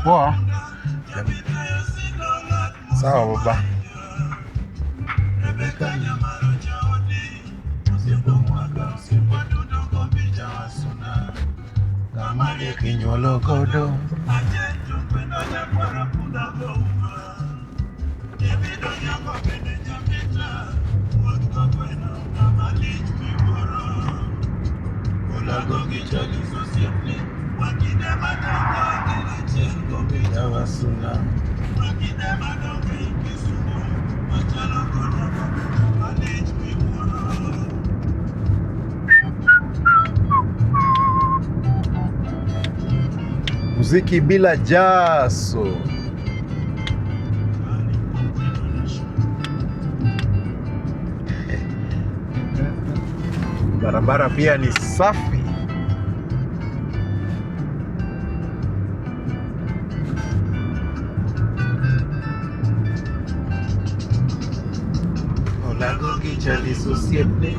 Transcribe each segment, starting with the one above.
Poa. Sawa baba. Gamale kinyolo kodo. Muziki bila jaso. Barabara pia ni safi. Olago kichali sosiete.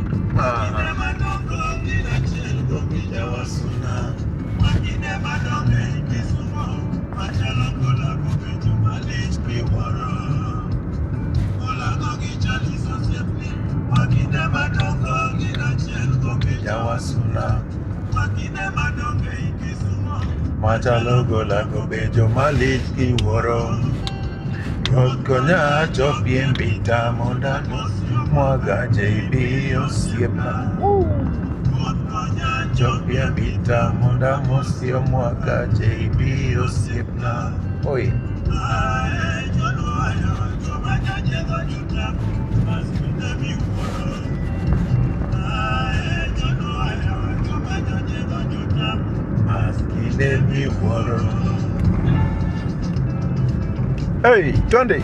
Machalogo lago bejo malit kiworo. Konya chopien bita mondano mwaga JB osiepna. Chopien bita mondamo sio mwaga JB osiepna. Oi. Maskine mi woro. Hey, twende.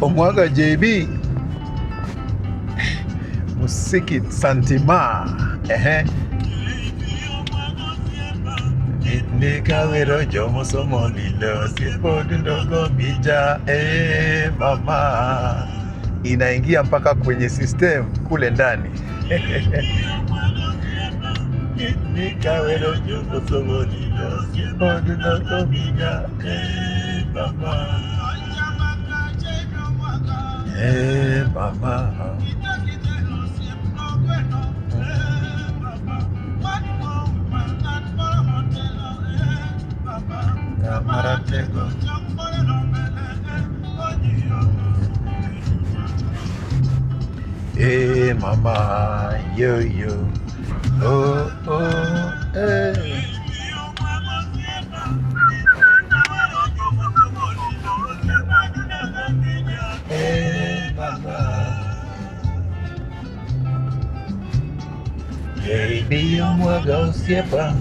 Omwaga JB. Musiki Santima. Nika wero jomo somo lilo. Sipo dundogo bija. Mama. Inaingia mpaka kwenye system kule ndani. Nikawero jomo somo lilo. Sipo dundogo bija. Mama. Mama. Maratego. Mama, yo yo. Oh oh, mama. Baby, omwaga osiepa.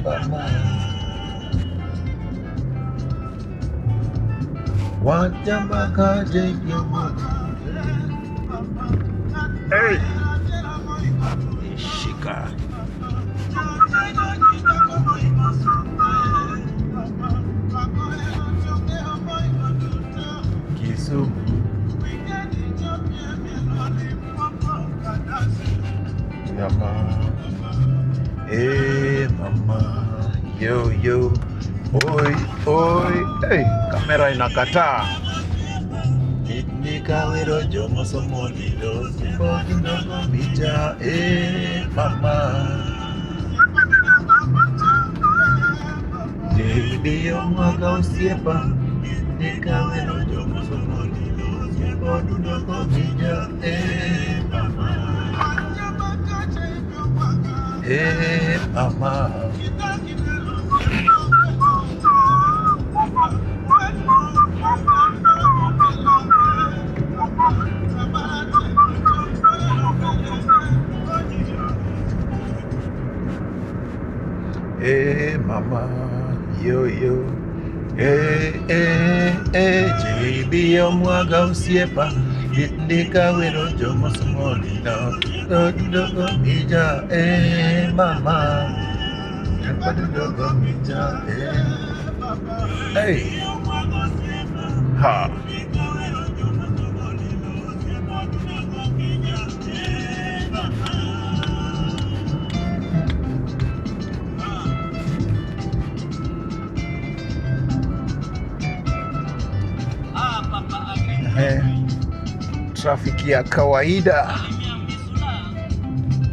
Mama. Wajambaka JB. Hey. Shika. Kisumu. Mama. Mama. Yo yo. Oi oi. Hey, kamera inakataa. Nikawero jomo somo lilo. Sipo dundogo bija. Mama. JB omwaga osiepa. Nikawero jomo somo lilo. Sipo dundogo bija. Mama. Mama. Mama, yo yo. JB omwaga osiepa. Nikawero jomo somo lilo. Dundogo bija. Mama. Dundogo bija. Hey. Ha. Trafiki ya kawaida.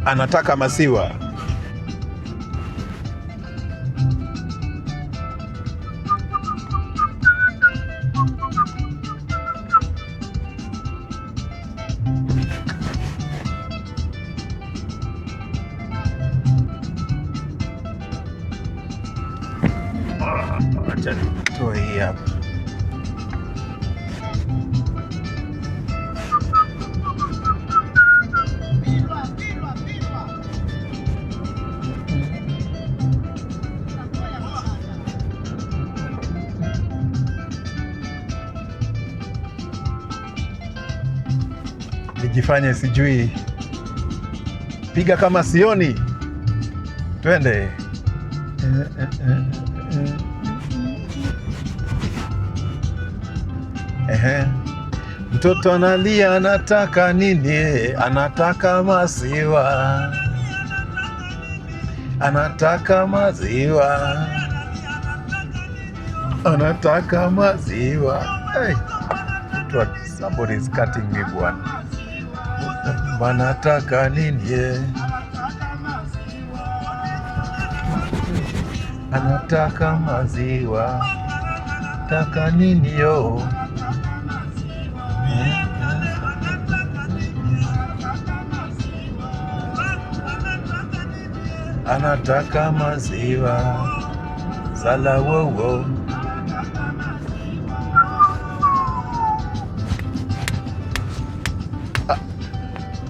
Anataka maziwa. Acha nitoe hii hapa. Nijifanye sijui. Piga kama sioni. Twende. Mtoto analia, anataka nini? Anataka maziwa. Anataka maziwa. Anataka maziwa. Hey. Somebody is cutting me, bwana. Anataka nini? Anataka maziwa. Anataka nini yo? Anataka maziwa. Sala wowo.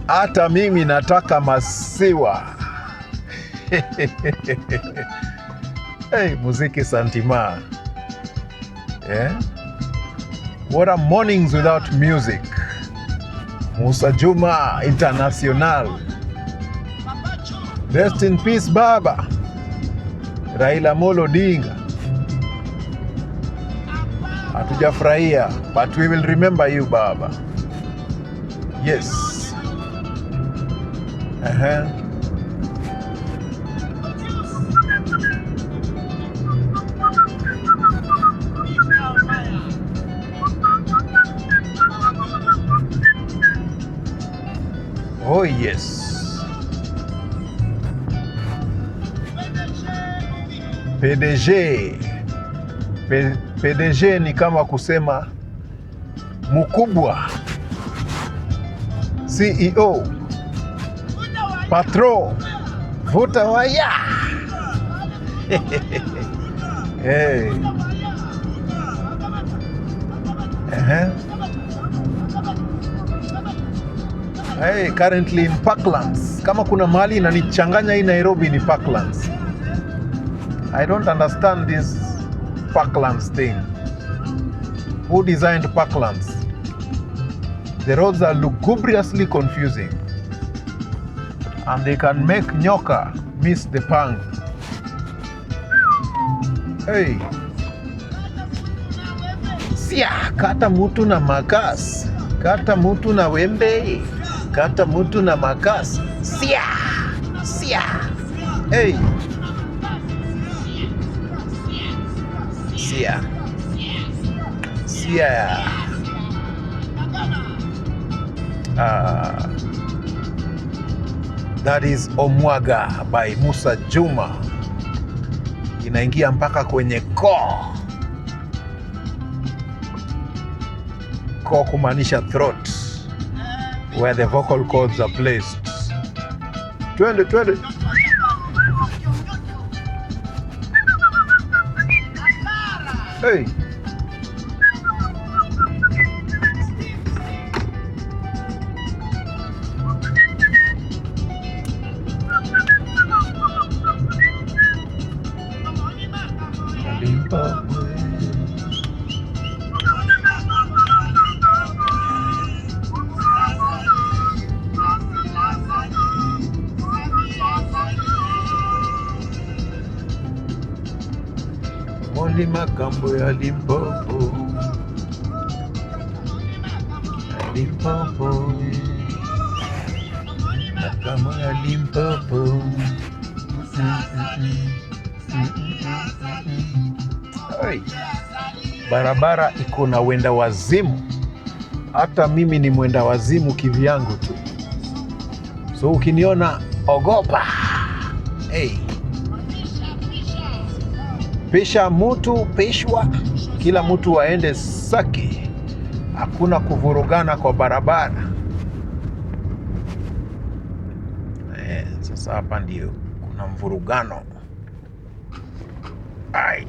Hata mimi nataka maziwa. Hey, muziki Santima. What are mornings without music? Musa Juma International. Rest in peace, Baba. Raila Amolo Odinga. Hatujafurahia, but we will remember you, Baba. Yes. Oh yes. PDG ni kama kusema mkubwa. CEO. Patron. Vuta waya. Hey. Hey, currently in Parklands. Kama kuna mahali inanichanganya hii Nairobi ni Parklands. I don't understand this Parklands thing. Who designed Parklands? The roads are lugubriously confusing. And they can make nyoka miss the pang. Hey. Sia, kata mutu na makas. Kata mutu na wembe. Kata mutu na makas. Sia. Sia. Hey. Sia. Sia. That is Omwaga by Musa Juma. Inaingia mpaka kwenye core. Core kumaanisha throat, where the vocal cords are placed. Twende. Hey. Moli makambo ya Limpopo. Limpopo. Makambo ya Limpopo. Hey. Barabara iko na wenda wazimu. hata mimi ni mwenda wazimu kivyangu tu, so ukiniona ogopa. Hey. Pisha mtu pishwa, kila mtu aende sake, hakuna kuvurugana kwa barabara. Sasa hapa ndio kuna mvurugano. Ai.